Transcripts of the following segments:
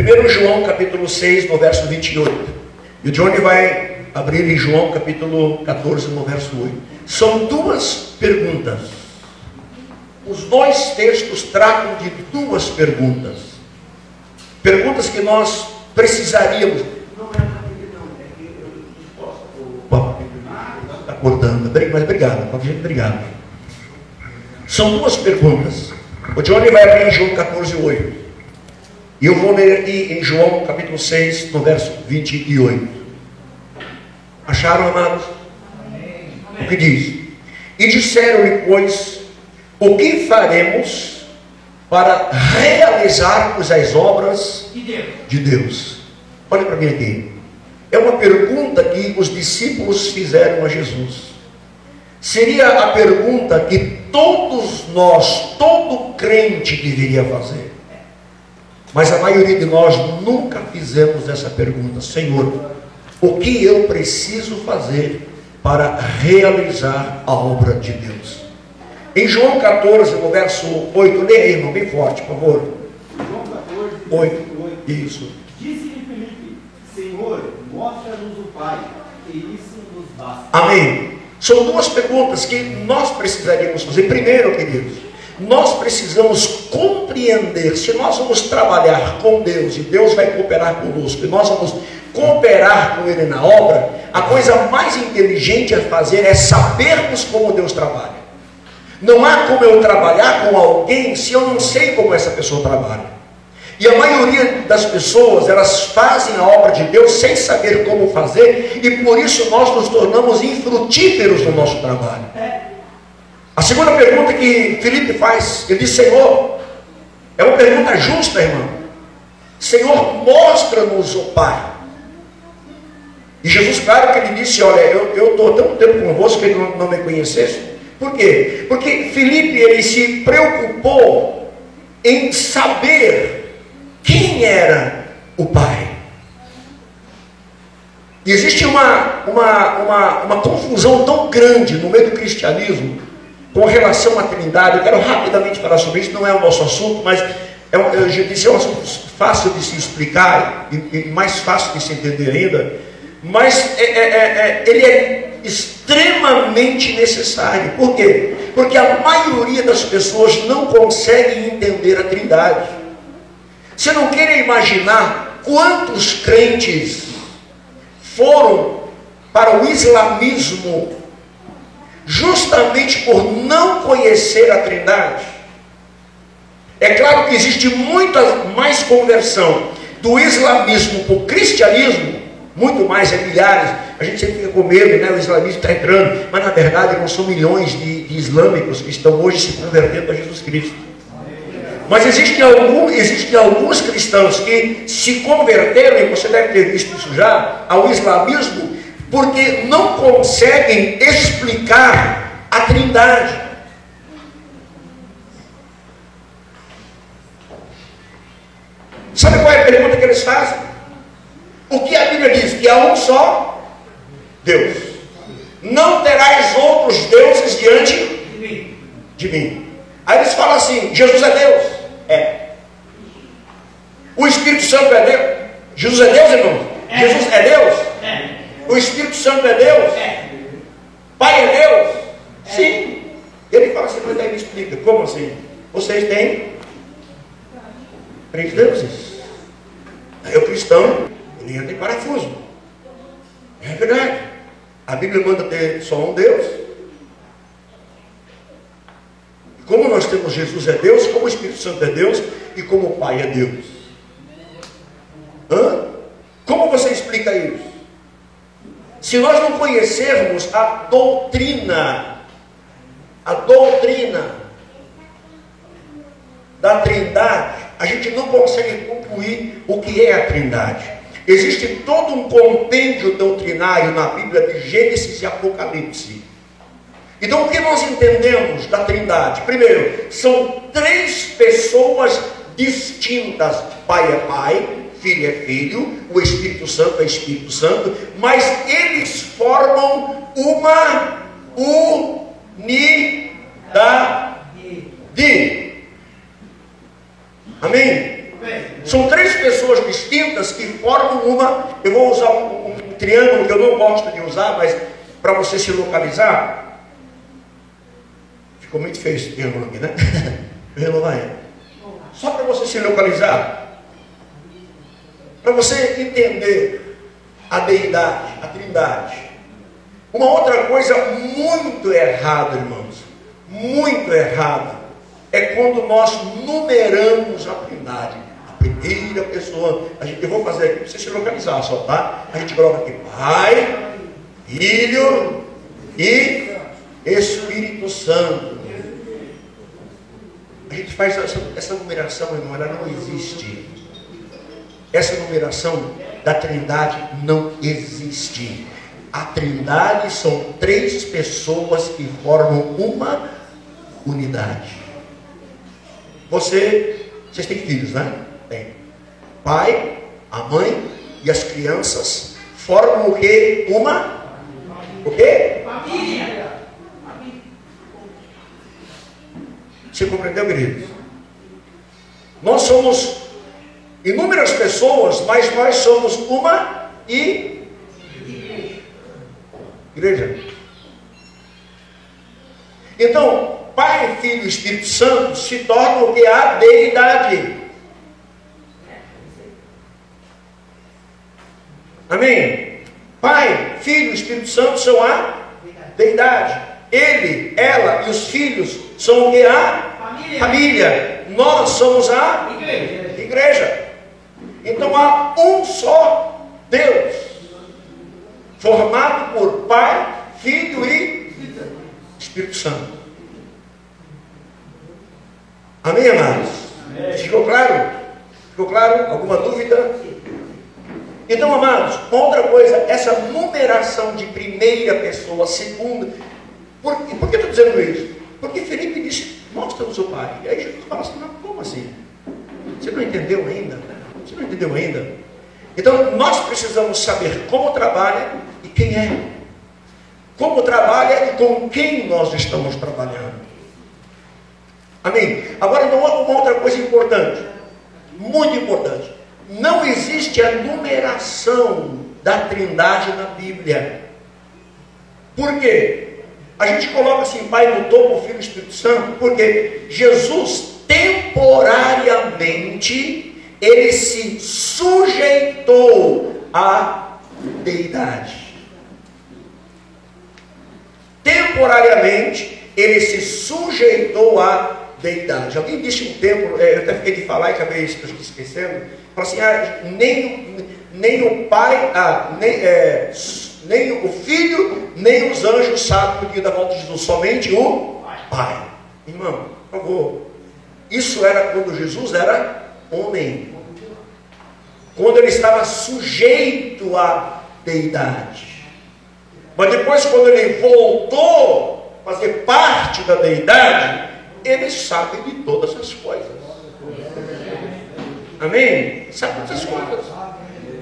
1 João capítulo 6, no verso 28. E o Johnny vai abrir em João capítulo 14, no verso 8. São duas perguntas. Os dois textos tratam de duas perguntas. Perguntas que nós precisaríamos. Não é não, é que eu posso. Está cortando, mas obrigado. São duas perguntas. O Johnny vai abrir em João 14, 8. E eu vou ler aqui em João capítulo 6, no verso 28. Acharam, amados? Amém. O que diz? E disseram-lhe, pois, o que faremos para realizarmos as obras de Deus? Olha para mim aqui. É uma pergunta que os discípulos fizeram a Jesus. Seria a pergunta que todos nós, todo crente deveria fazer. Mas a maioria de nós nunca fizemos essa pergunta. Senhor, o que eu preciso fazer para realizar a obra de Deus? Em João 14, no verso 8, lê aí, irmão, bem forte, por favor. João 14, 8. Isso. Disse-lhe Filipe, Senhor, mostra-nos o Pai, e isso nos basta. Amém. São duas perguntas que nós precisaríamos fazer. Primeiro, queridos, nós precisamos compreender, se nós vamos trabalhar com Deus, e Deus vai cooperar conosco, e nós vamos cooperar com Ele na obra, a coisa mais inteligente a fazer é sabermos como Deus trabalha. Não há como eu trabalhar com alguém se eu não sei como essa pessoa trabalha. E a maioria das pessoas, elas fazem a obra de Deus sem saber como fazer, e por isso nós nos tornamos infrutíferos no nosso trabalho. A segunda pergunta que Filipe faz, ele diz, Senhor, é uma pergunta justa, irmão. Senhor, mostra-nos o Pai. E Jesus, claro que ele disse, olha, eu estou tanto tempo convosco que ele não me conhecesse. Por quê? Porque Filipe, ele se preocupou em saber quem era o Pai. E existe uma confusão tão grande no meio do cristianismo com relação à Trindade. Eu quero rapidamente falar sobre isso, não é o nosso assunto, mas eu já disse, é um assunto fácil de se explicar e mais fácil de se entender ainda, mas ele é extremamente necessário. Por quê? Porque a maioria das pessoas não consegue entender a Trindade. Você não quer imaginar quantos crentes foram para o islamismo justamente por não conhecer a Trindade? É claro que existe muita mais conversão do islamismo para o cristianismo, muito mais, milhares. A gente sempre fica com medo, né? O islamismo está entrando, mas na verdade não são milhões de islâmicos que estão hoje se convertendo a Jesus Cristo. Mas existem alguns cristãos que se converteram, e você deve ter visto isso já, ao islamismo, porque não conseguem explicar a Trindade. Sabe qual é a pergunta que eles fazem? O que a Bíblia diz? Que há um só Deus. Não terás outros deuses diante de mim. Aí eles falam assim, Jesus é Deus? É. O Espírito Santo é Deus? Jesus é Deus, irmão? É. Jesus é Deus? É. O Espírito Santo é Deus? É. Pai é Deus? É. Sim. Ele fala assim, mas aí me explica, como assim? Vocês têm 3 deuses. Aí o cristão, ele entra em parafuso. É verdade. A Bíblia manda ter só um Deus. Como nós temos Jesus é Deus, como o Espírito Santo é Deus e como o Pai é Deus. Como você explica isso? Se nós não conhecermos a doutrina da Trindade, a gente não consegue concluir o que é a Trindade. Existe todo um compêndio doutrinário na Bíblia de Gênesis e Apocalipse. Então o que nós entendemos da Trindade? Primeiro, são 3 pessoas distintas. Pai é Pai, Filho é Filho, o Espírito Santo é Espírito Santo, mas eles formam uma unidade. Amém? São três pessoas distintas que formam uma. Eu vou usar um triângulo que eu não gosto de usar, mas para você se localizar. Ficou muito feio esse triângulo aqui, né? Vou renovar ele. Só para você se localizar. Para você entender a deidade, a trindade. Uma outra coisa muito errada, irmãos, muito errada, é quando nós numeramos a trindade. A primeira pessoa, eu vou fazer aqui para você se localizar só, tá? A gente coloca aqui Pai, Filho e Espírito Santo. A gente faz essa numeração, irmão, ela não existe. Essa numeração da trindade não existe. A trindade são três pessoas que formam uma unidade. Vocês têm filhos, né? Tem. Pai, a mãe e as crianças formam o quê? O quê? Família. Você compreendeu, queridos? Nós somos inúmeras pessoas, mas nós somos uma igreja. Então, Pai, Filho e Espírito Santo se tornam o que? A deidade. Amém? Pai, Filho e Espírito Santo são a deidade. Ele, ela e os filhos são o que? A família. Nós somos a igreja. Então há um só Deus, formado por Pai, Filho e Espírito Santo. Amém, amados? Ficou claro? Ficou claro? Alguma dúvida? Então, amados, outra coisa, essa numeração de primeira pessoa, segunda. Por que eu estou dizendo isso? Porque Felipe disse, nós temos o Pai. E aí Jesus fala assim, não, como assim? Você não entendeu ainda? Você não entendeu ainda? Então, nós precisamos saber como trabalha e quem é. Como trabalha e com quem nós estamos trabalhando. Amém? Agora, então, uma outra coisa importante. Muito importante. Não existe a numeração da trindade na Bíblia. Por quê? A gente coloca assim, Pai no topo, Filho e Espírito Santo, porque Jesus temporariamente, ele se sujeitou à deidade. Temporariamente, ele se sujeitou à deidade. Alguém disse um tempo, eu até fiquei de falar e acabei esquecendo, falou assim, nem o Pai, nem o Filho, nem os anjos sabem o dia da volta de Jesus, somente o Pai. Irmão, por favor, isso era quando Jesus era homem, quando ele estava sujeito à deidade. Mas depois, quando ele voltou a fazer parte da deidade, ele sabe de todas as coisas. Amém? Sabe todas as coisas.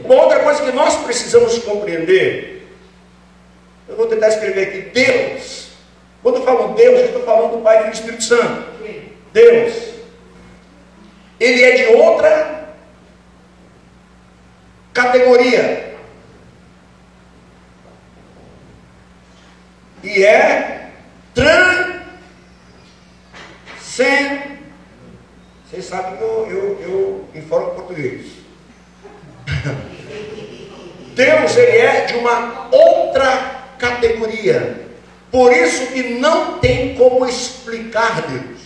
Uma outra coisa que nós precisamos compreender, eu vou tentar escrever aqui, Deus. Quando eu falo Deus, eu estou falando do Pai, Filho e Espírito Santo. Deus, ele é de outra categoria. E é transcendente. Vocês sabem que eu informo português. Deus, ele é de uma outra categoria. Por isso que não tem como explicar Deus.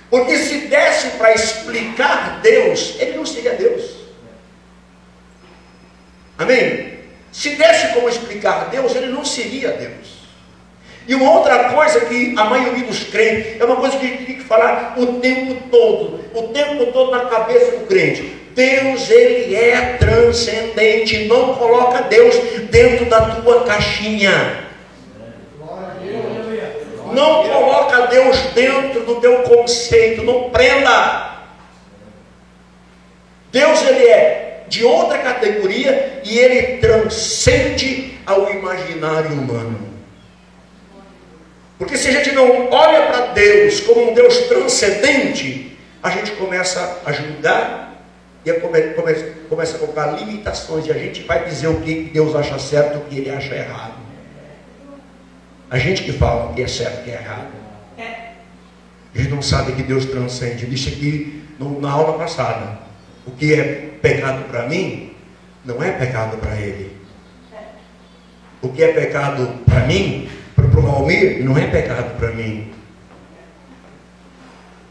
Porque se desse para explicar Deus, ele não seria Deus. Amém? Se desse como explicar Deus, ele não seria Deus. E uma outra coisa que a maioria dos crentes, é uma coisa que a gente tem que falar o tempo todo na cabeça do crente. Deus, ele é transcendente. Não coloca Deus dentro da tua caixinha. Não coloca Deus dentro do teu conceito. Não prenda. Deus, ele é de outra categoria e ele transcende ao imaginário humano. Porque se a gente não olha para Deus como um Deus transcendente, a gente começa a julgar, e começa a colocar limitações, e a gente vai dizer o que Deus acha certo e o que Ele acha errado. A gente que fala o que é certo e o que é errado. A gente não sabe que Deus transcende. Eu disse aqui na aula passada: o que é pecado para mim, não é pecado para Ele. O que é pecado para mim, para o Valmir, não é pecado para mim.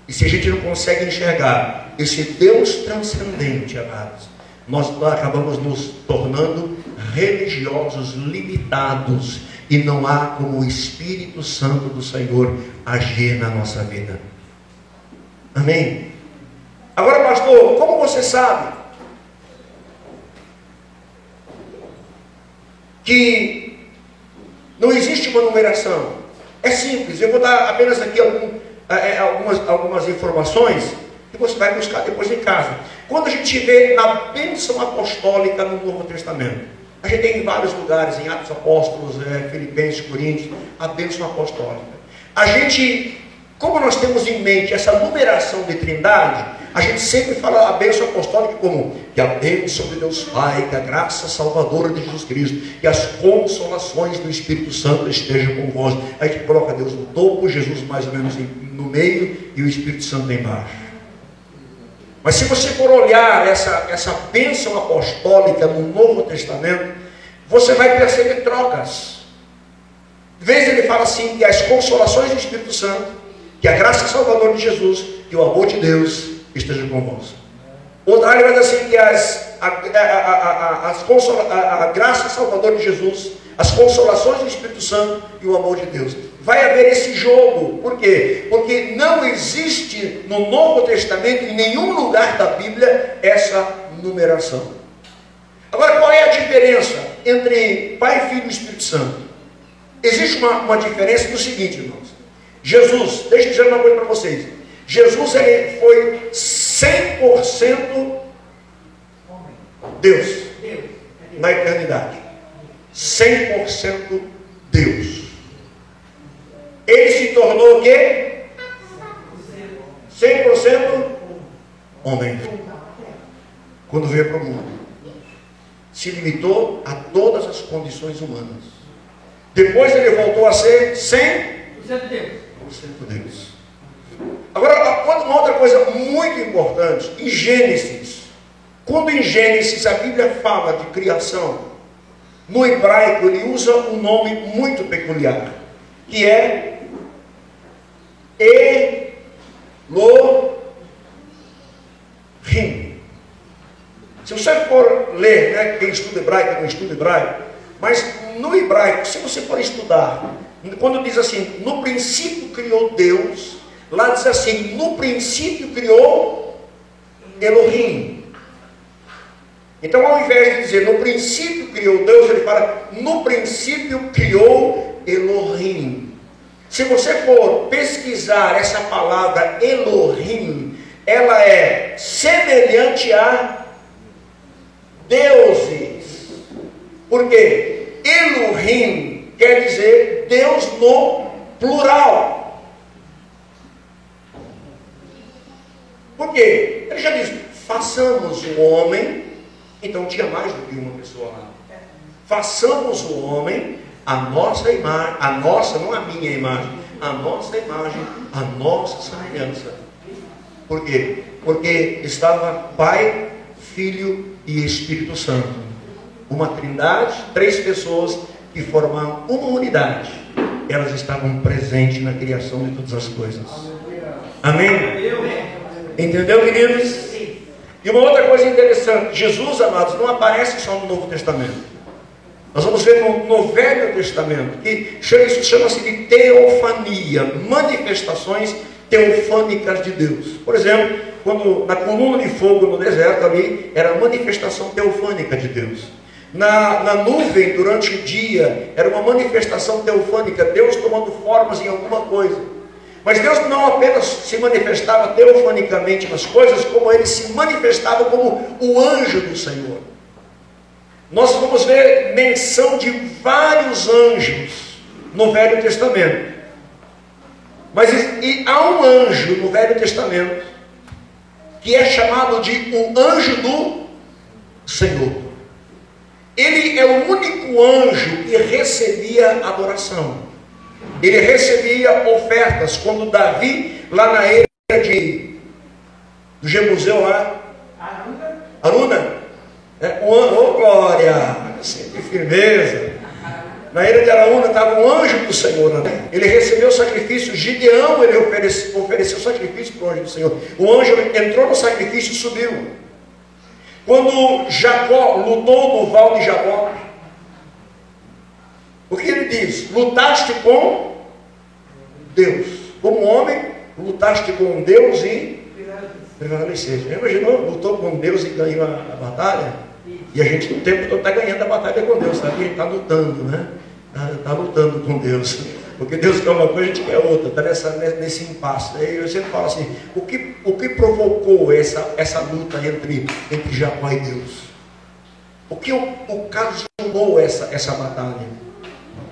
E se a gente não consegue enxergar esse Deus transcendente, amados, nós acabamos nos tornando religiosos limitados, e não há como o Espírito Santo do Senhor agir na nossa vida. Amém? Agora, pastor, como você sabe que não existe uma numeração? É simples, eu vou dar apenas aqui algumas informações que você vai buscar depois em casa. Quando a gente vê na bênção apostólica no Novo Testamento, a gente tem em vários lugares, em Atos Apóstolos, Filipenses, Coríntios, a bênção apostólica. A gente, como nós temos em mente essa numeração de trindade, a gente sempre fala a bênção apostólica como que a bênção de Deus Pai, que a graça salvadora de Jesus Cristo e as consolações do Espírito Santo estejam com vós. A gente coloca Deus no topo, Jesus mais ou menos no meio e o Espírito Santo embaixo. Mas se você for olhar essa bênção apostólica no Novo Testamento, você vai perceber trocas. De vez ele fala assim, que as consolações do Espírito Santo, que a graça salvadora de Jesus, que o amor de Deus esteja convosco. Outra área vai dizer assim, que a graça salvadora de Jesus, as consolações do Espírito Santo e o amor de Deus. Vai haver esse jogo. Por quê? Porque não existe no Novo Testamento, em nenhum lugar da Bíblia, essa numeração. Agora, qual é a diferença entre Pai, Filho e Espírito Santo? Existe uma diferença no seguinte, irmãos. Jesus, deixa eu dizer uma coisa para vocês. Jesus, ele foi 100% Deus na eternidade. 100% Deus. Ele se tornou o quê? 100% homem. Quando veio para o mundo, se limitou a todas as condições humanas. Depois ele voltou a ser 100% Deus. Agora, uma outra coisa muito importante, em Gênesis, quando em Gênesis a Bíblia fala de criação, no hebraico ele usa um nome muito peculiar, que é Elohim. Se você for ler, né, quem estuda hebraico, não estuda hebraico, mas no hebraico, se você for estudar, quando diz assim, no princípio criou Deus, lá diz assim, no princípio criou Elohim. Então, ao invés de dizer no princípio criou Deus, ele fala no princípio criou Elohim. Se você for pesquisar essa palavra Elohim, ela é semelhante a deuses. Por quê? Elohim quer dizer Deus no plural. Por quê? Ele já diz, façamos o homem. Então tinha mais do que uma pessoa lá. Façamos o homem a nossa imagem, a nossa, não a minha imagem, a nossa imagem, a nossa semelhança. Por quê? Porque estava Pai, Filho e Espírito Santo. Uma trindade, 3 pessoas que formavam uma unidade. Elas estavam presentes na criação de todas as coisas. Amém? Entendeu, queridos? E uma outra coisa interessante, Jesus, amados, não aparece só no Novo Testamento. Nós vamos ver no Velho Testamento, que isso chama-se de teofania, manifestações teofânicas de Deus. Por exemplo, quando na coluna de fogo no deserto ali, era a manifestação teofânica de Deus. Na nuvem, durante o dia, era uma manifestação teofânica, Deus tomando formas em alguma coisa. Mas Deus não apenas se manifestava teofanicamente nas coisas, como Ele se manifestava como o anjo do Senhor. Nós vamos ver menção de vários anjos no Velho Testamento. Mas há um anjo no Velho Testamento que é chamado de o anjo do Senhor. Ele é o único anjo que recebia adoração. Ele recebia ofertas. Quando Davi, lá na era do Jebuseu lá, Aruna, ô glória, sempre firmeza. Na era de Araúna estava um anjo do Senhor, né? Ele recebeu o sacrifício. Gideão, ele ofereceu sacrifício para o anjo do Senhor. O anjo entrou no sacrifício e subiu. Quando Jacó lutou no val de Jaboque, o que ele diz? Lutaste com Deus. Como homem, lutaste com Deus e prevaleceste. Já imaginou? Lutou com Deus e ganhou a batalha? E a gente o tempo todo está ganhando a batalha com Deus, sabe? A gente está lutando, né? Está lutando com Deus. Porque Deus quer uma coisa, a gente quer outra. Está nesse impasse. Aí eu sempre falo assim, o que provocou essa luta entre Jacó e Deus? O que ocasionou essa batalha?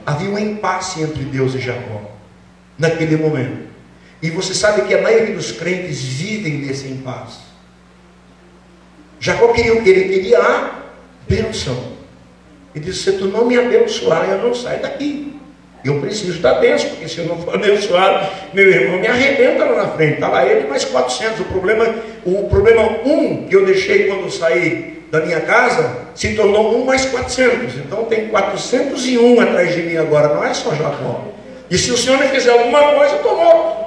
Havia um impasse entre Deus e Jacó, naquele momento. E você sabe que a maioria dos crentes vivem nesse impasse. Jacó queria o quê? Ele queria a bênção. Ele disse, se tu não me abençoar, eu não saio daqui. Eu preciso da bênção, porque se eu não for abençoado, meu irmão me arrebenta lá na frente. Está lá ele mais 400. O problema que eu deixei quando eu saí da minha casa, se tornou 1 mais 400. Então tem 401 atrás de mim agora, não é só Jacó. E se o Senhor não fizer alguma coisa, eu estou morto.